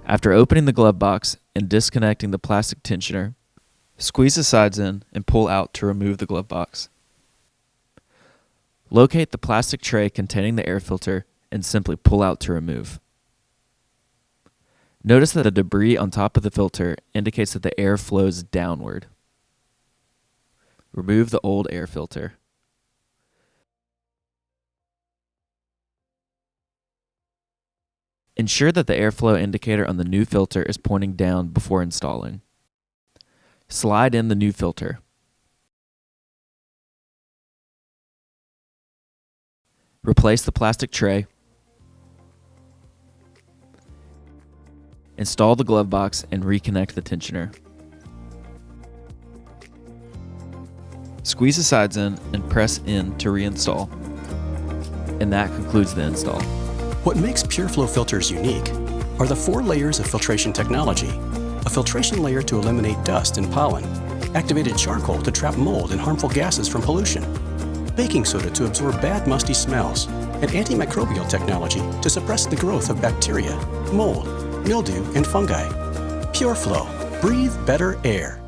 After opening the glove box and disconnecting the plastic tensioner, squeeze the sides in and pull out to remove the glove box. Locate the plastic tray containing the air filter and simply pull out to remove. Notice that the debris on top of the filter indicates that the air flows downward. Remove the old air filter. Ensure that the airflow indicator on the new filter is pointing down before installing. Slide in the new filter. Replace the plastic tray. Install the glove box and reconnect the tensioner. Squeeze the sides in and press in to reinstall. And that concludes the install. What makes PUREFLOW filters unique are the 4 layers of filtration technology: a filtration layer to eliminate dust and pollen, activated charcoal to trap mold and harmful gases from pollution, baking soda to absorb bad musty smells, and antimicrobial technology to suppress the growth of bacteria, mold, mildew, and fungi. PUREFLOW. Breathe better air.